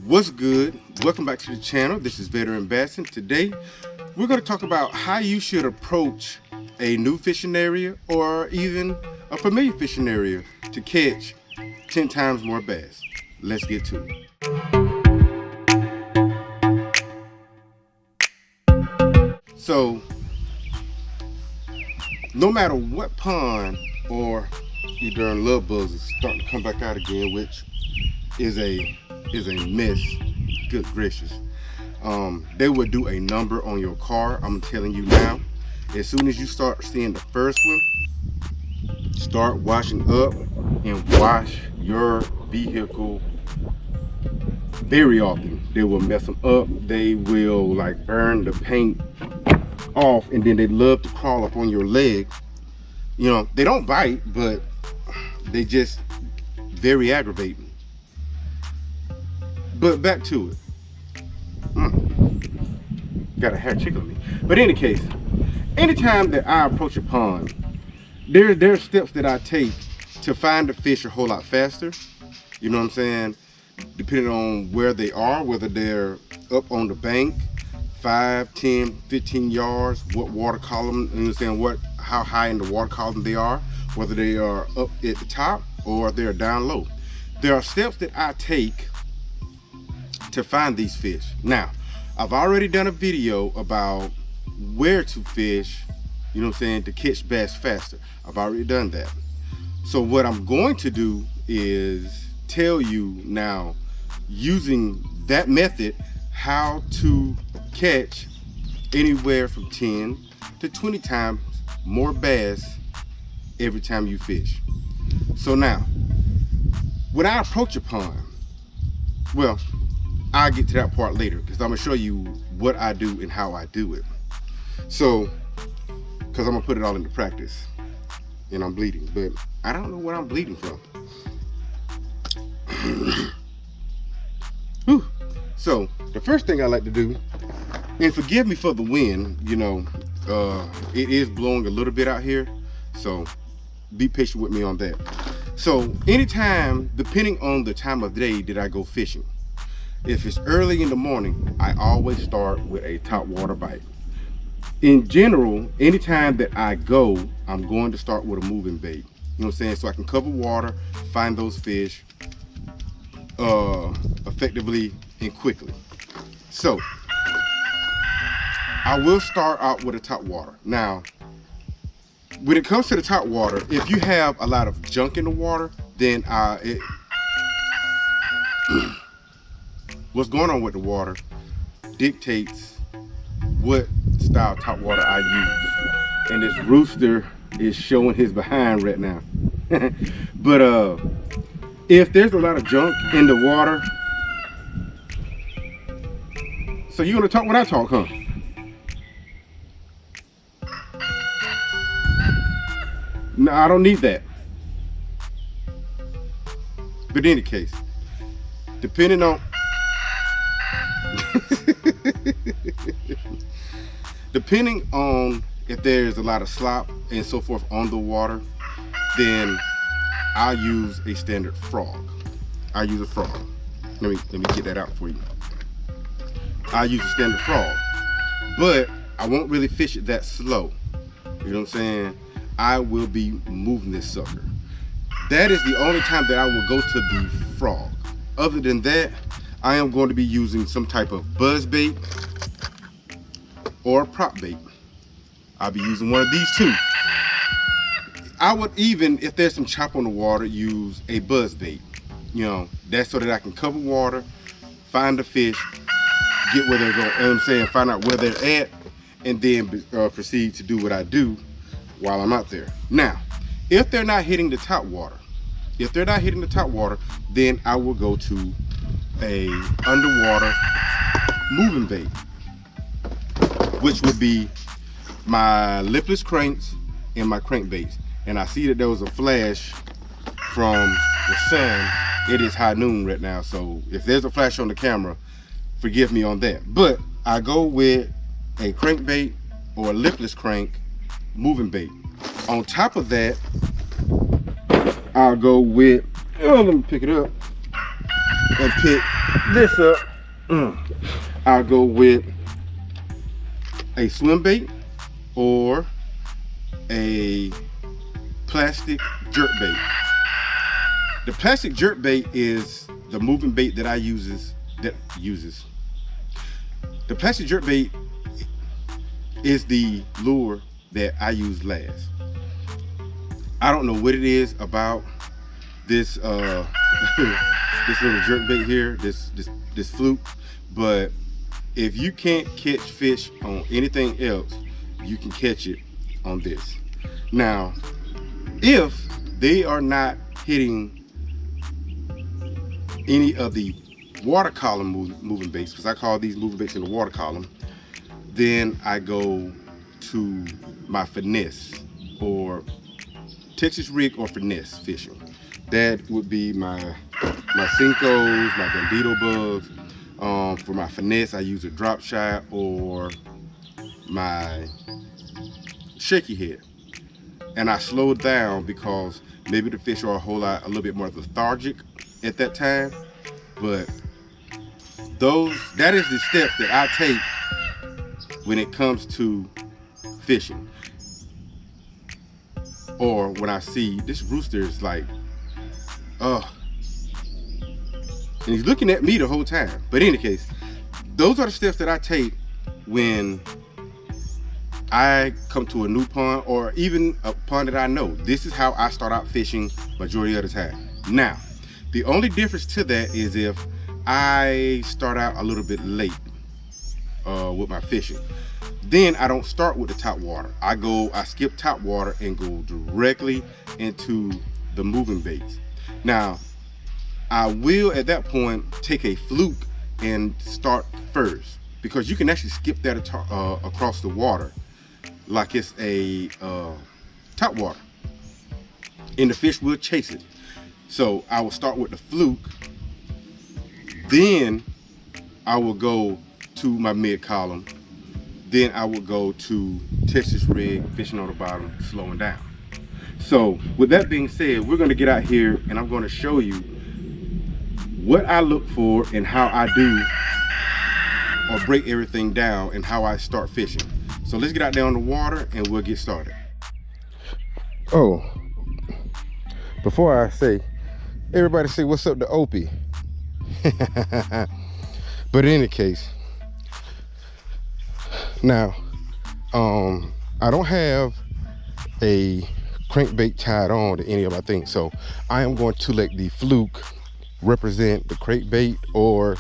What's good? Welcome back to the channel. This is Veteranbassin. Today we're going to talk about how you should approach a new fishing area or even a familiar fishing area to catch 10 times more bass. Let's get to it. So no matter what pond or your darn love buzz is starting to come back out again, which is a mess, good gracious. They will do a number on your car. I'm telling you now, as soon as you start seeing the first one, start washing up and wash your vehicle very often. They will mess them up. They will like burn the paint off, and then they love to crawl up on your leg. You know, they don't bite, but they just very aggravating. But back to it. Got a hair tickling me. But in any case, anytime that I approach a pond, there are steps that I take to find the fish a whole lot faster. You know what I'm saying? Depending on where they are, whether they're up on the bank, 5, 10, 15 yards, what water column, understand how high in the water column they are, whether they are up at the top or they're down low. There are steps that I take to find these fish. Now, I've already done a video about where to fish, you know what I'm saying, to catch bass faster. I've already done that. So what I'm going to do is tell you now, using that method, how to catch anywhere from 10 to 20 times more bass every time you fish. So now, when I approach a pond, well, I'll get to that part later because I'm gonna show you what I do and how I do it. So, because I'm gonna put it all into practice, and I'm bleeding, but I don't know where I'm bleeding from. Whew. So, the first thing I like to do, and forgive me for the wind, you know, it is blowing a little bit out here, so be patient with me on that. So, anytime, depending on the time of day that I go fishing, if it's early in the morning, I always start with a top water bite. In general, anytime that I go, I'm going to start with a moving bait. You know what I'm saying? So I can cover water, find those fish effectively and quickly. So I will start out with a top water. Now, when it comes to the top water, if you have a lot of junk in the water, then what's going on with the water dictates what style top water I use. And this rooster is showing his behind right now. But if there's a lot of junk in the water, so you want to talk when I talk, huh? No, I don't need that. But in any case, depending on depending on if there's a lot of slop and so forth on the water, then I'll use a standard frog. I use a frog. Let me get that out for you. I use a standard frog, but I won't really fish it that slow. You know what I'm saying? I will be moving this sucker. That is the only time that I will go to the frog. Other than that, I am going to be using some type of buzz bait or a prop bait. I'll be using one of these two. I would even, if there's some chop on the water, use a buzz bait. You know, that's so that I can cover water, find the fish, get where they're going, you know what I'm saying, find out where they're at, and then proceed to do what I do while I'm out there. Now, if they're not hitting the top water, then I will go to a underwater moving bait, which would be my lipless cranks and my crankbaits. And I see that there was a flash from the sun. It is high noon right now, so if there's a flash on the camera, forgive me on that. But I go with a crankbait or a lipless crank moving bait. On top of that, I'll go with, let me pick it up. and pick this up. I'll go with a swim bait or a plastic jerk bait. The plastic jerk bait is the moving bait that uses. The plastic jerk bait is the lure that I use last. I don't know what it is about this this little jerk bait here, this fluke, but if you can't catch fish on anything else, you can catch it on this. Now, if they are not hitting any of the water column moving baits, because I call these moving baits in the water column, then I go to my finesse or Texas rig or finesse fishing. That would be my Cincos, my Bandito bugs. For my finesse, I use a drop shot or my shaky head. And I slow it down because maybe the fish are a little bit more lethargic at that time. But that is the steps that I take when it comes to fishing. Or when I see this rooster is like, and he's looking at me the whole time. But in any case, those are the steps that I take when I come to a new pond or even a pond that I know. This is how I start out fishing majority of the time. Now, the only difference to that is if I start out a little bit late with my fishing. Then I don't start with the top water. I skip top water and go directly into the moving baits. Now, I will at that point take a fluke and start first, because you can actually skip that across the water like it's a top water, and the fish will chase it. So I will start with the fluke, then I will go to my mid column, then I will go to Texas rig, fishing on the bottom, slowing down. So with that being said, we're going to get out here and I'm going to show you what I look for and how I do or break everything down and how I start fishing. So let's get out there on the water and we'll get started. Oh, before I say, everybody say what's up to Opie. But in any case, now I don't have a crankbait tied on to any of my things, so I am going to let the fluke represent the crankbait or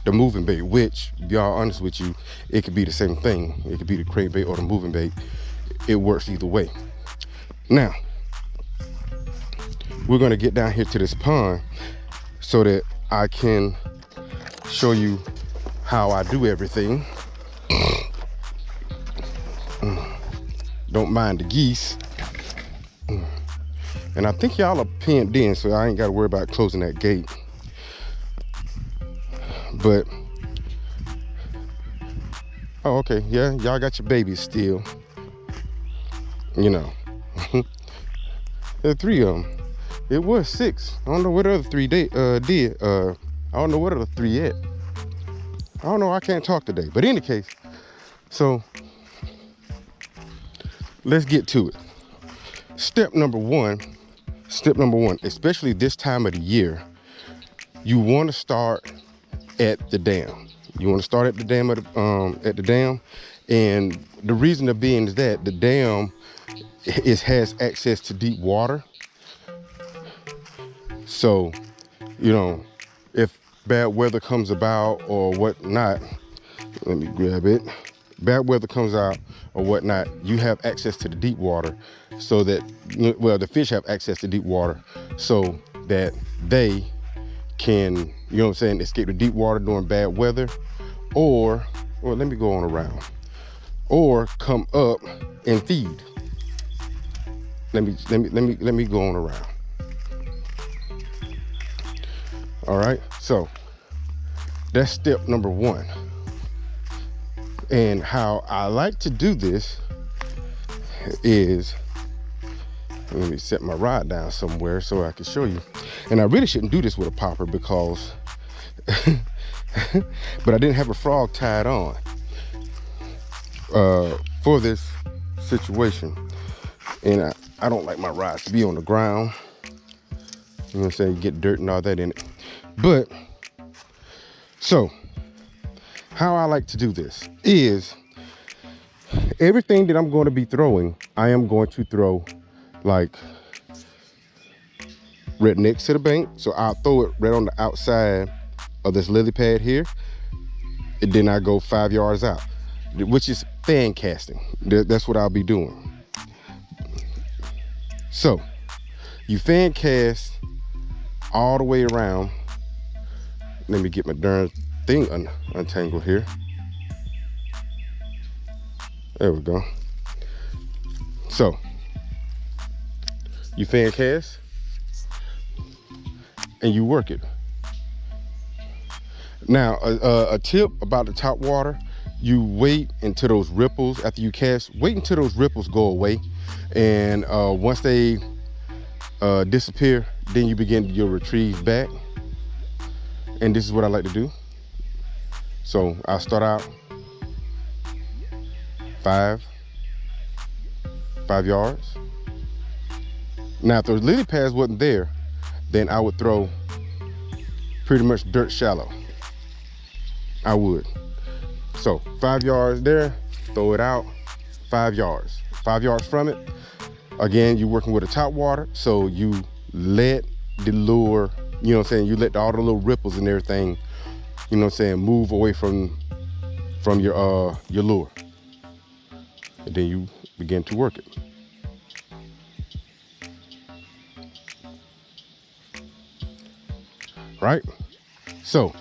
the moving bait, which, to be all honest with you, it could be the same thing. It could be the crankbait or the moving bait. It works either way. Now we're going to get down here to this pond so that I can show you how I do everything. Don't mind the geese. And I think y'all are pinned in, so I ain't got to worry about closing that gate. But, oh, okay, yeah, y'all got your babies still. You know, there are 3 of them. It was 6. I don't know what the other 3 did. I don't know what other 3 yet. I don't know, I can't talk today. But in any case, so let's get to it. Step number one, especially this time of the year, you want to start at the dam. You want to start at the dam, and the reason of being is that the dam has access to deep water. So, you know, if bad weather comes about or whatnot, let me grab it. Bad weather comes out or whatnot, you have access to the deep water, so that, well, the fish have access to deep water so that they can, you know what I'm saying, escape the deep water during bad weather, or let me go on around, or come up and feed. Let me go on around. All right, so that's step number 1. And how I like to do this is, let me set my rod down somewhere so I can show you. And I really shouldn't do this with a popper because but I didn't have a frog tied on for this situation. And I don't like my rods to be on the ground. You know what I'm saying? Get dirt and all that in it. But, so, how I like to do this is, everything that I'm going to be throwing, I am going to throw like right next to the bank. So I'll throw it right on the outside of this lily pad here. And then I go 5 yards out, which is fan casting. That's what I'll be doing. So you fan cast all the way around. Let me get my darn thing untangled here. There we go. So you fan cast and you work it. Now, a tip about the top water, you wait until those ripples, after you cast, wait until those ripples go away. And once they disappear, then you begin your retrieve back. And this is what I like to do. So I'll start out 5 yards. Now, if those lily pads wasn't there, then I would throw pretty much dirt shallow. I would. So 5 yards there, throw it out, 5 yards. 5 yards from it. Again, you're working with a top water, so you let the lure, you know what I'm saying, you let all the little ripples and everything, you know what I'm saying, move away from your lure. And then you begin to work it. Right? So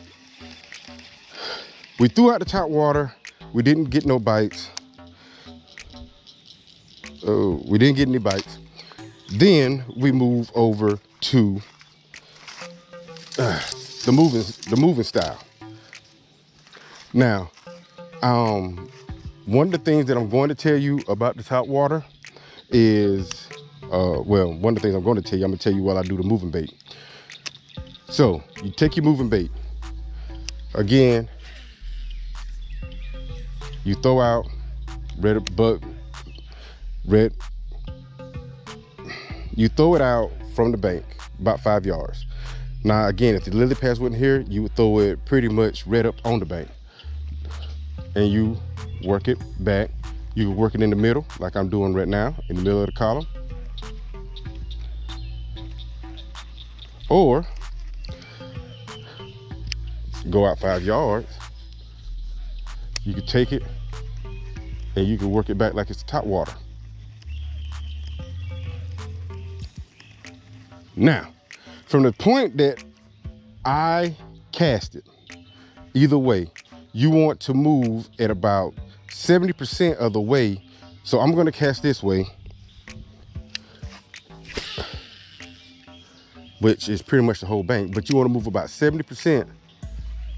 we threw out the top water. We didn't get no bites. Oh, we didn't get any bites. Then we move over to the moving style. Now, one of the things that I'm going to tell you about the top water is, well, one of the things I'm going to tell you while I do the moving bait. So you take your moving bait. Again, you throw out you throw it out from the bank about 5 yards. Now again, if the lily pads wasn't here, you would throw it pretty much right up on the bank. And you work it back. You can work it in the middle, like I'm doing right now, in the middle of the column. Or go out 5 yards. You can take it and you can work it back like it's top water. Now, from the point that I cast it, either way, you want to move at about 70% of the way. So I'm gonna cast this way, which is pretty much the whole bank, but you wanna move about 70%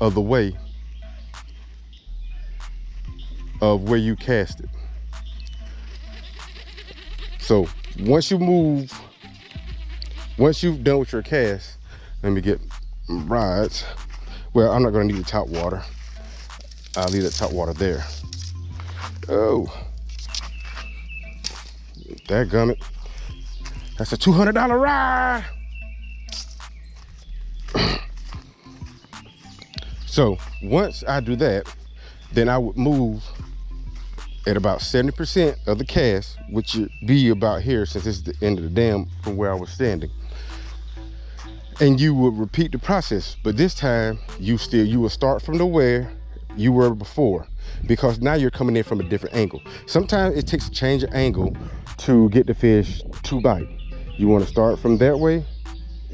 of the way of where you cast it. So once you've done with your cast, let me get rods. Well, I'm not gonna need the top water. I'll leave the top water there. Oh, dadgummit. That's a $200 rod. So once I do that, then I would move at about 70% of the cast, which would be about here, since this is the end of the dam from where I was standing. And you would repeat the process, but this time you will start from the where you were before, because now you're coming in from a different angle. Sometimes it takes a change of angle to get the fish to bite. You want to start from that way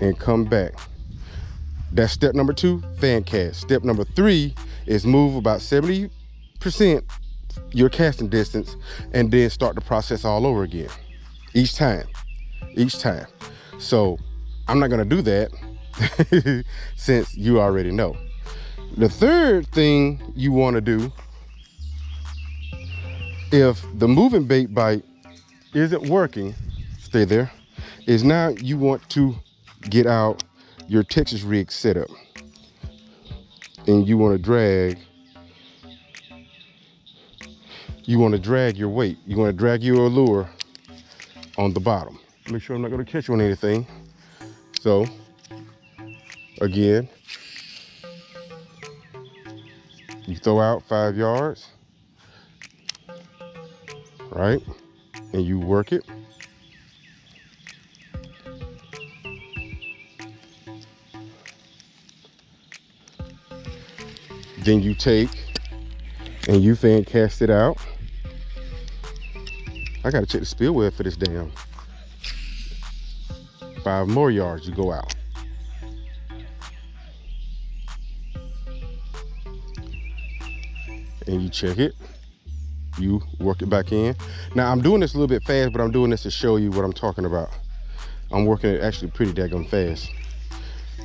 and come back. That's step number 2, fan cast. Step number 3 is move about 70% your casting distance and then start the process all over again. Each time. So I'm not gonna do that since you already know. The third thing you wanna do, if the moving bait bite isn't working, stay there, is now you want to get out your Texas rig setup. and you want to drag your weight. You want to drag your lure on the bottom. Make sure I'm not going to catch you on anything. So again, you throw out 5 yards, right? And you work it. Then you take and you fan cast it out. I gotta check the spill web for this damn. 5 more yards, you go out. And you check it, you work it back in. Now I'm doing this a little bit fast, but I'm doing this to show you what I'm talking about. I'm working it actually pretty daggone fast,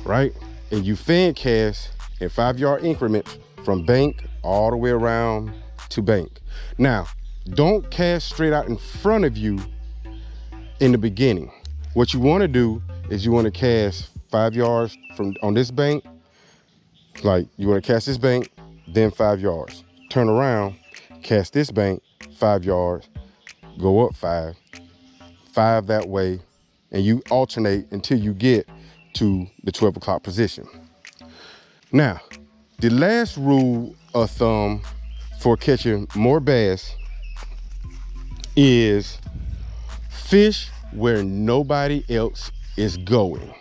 right? And you fan cast in 5-yard increments from bank all the way around to bank. Now, don't cast straight out in front of you in the beginning. What you want to do is you want to cast 5 yards from on this bank. Like you want to cast this bank, then 5 yards. Turn around, cast this bank, 5 yards, go up 5 that way, and you alternate until you get to the 12 o'clock position. Now, the last rule of thumb for catching more bass is fish where nobody else is going.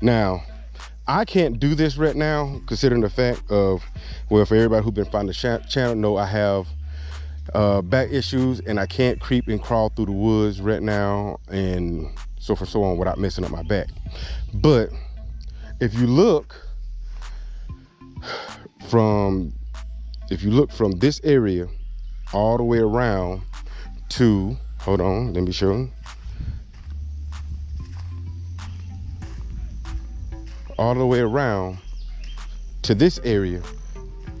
Now, I can't do this right now, considering the fact of, well, for everybody who's been following the channel know I have back issues and I can't creep and crawl through the woods right now and so forth so on without messing up my back. But if you look from this area all the way around to, hold on, let me show you. All the way around to this area,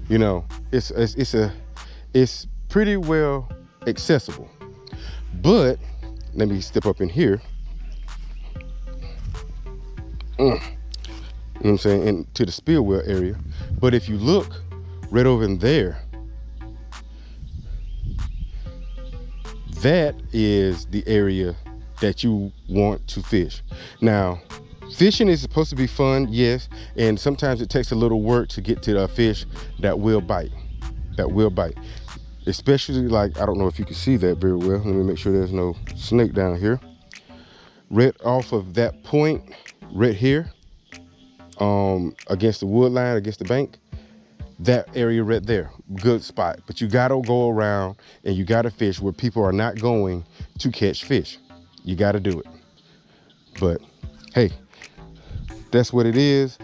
you know, it's pretty well accessible. But let me step up in here. You know what I'm saying, into the spillwell area. But if you look right over in there, that is the area that you want to fish. Now, fishing is supposed to be fun, yes, and sometimes it takes a little work to get to the fish that will bite, especially, like, I don't know if you can see that very well. Let me make sure there's no snake down here. Right off of that point right here, against the wood line, against the bank, that area right there, good spot. But you gotta go around and you gotta fish where people are not going to catch fish. You gotta do it. But hey, that's what it is,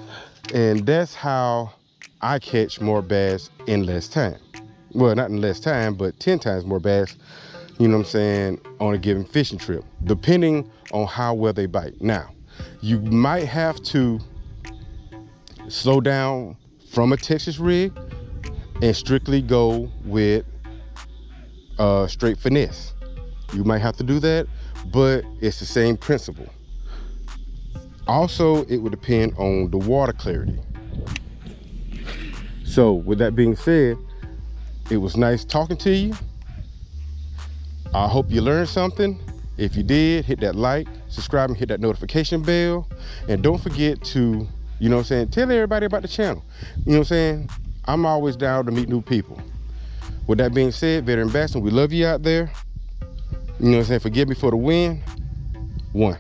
and that's how I catch more bass in less time. Well, not in less time, but 10 times more bass, you know what I'm saying, on a given fishing trip, depending on how well they bite. Now, you might have to slow down from a Texas rig and strictly go with straight finesse. You might have to do that, but it's the same principle. Also, it would depend on the water clarity. So with that being said, it was nice talking to you. I hope you learned something. If you did, hit that like, subscribe, and hit that notification bell. And don't forget to, you know what I'm saying, tell everybody about the channel. You know what I'm saying? I'm always down to meet new people. With that being said, Veteranbassin, we love you out there. You know what I'm saying? Forgive me for the win. 1.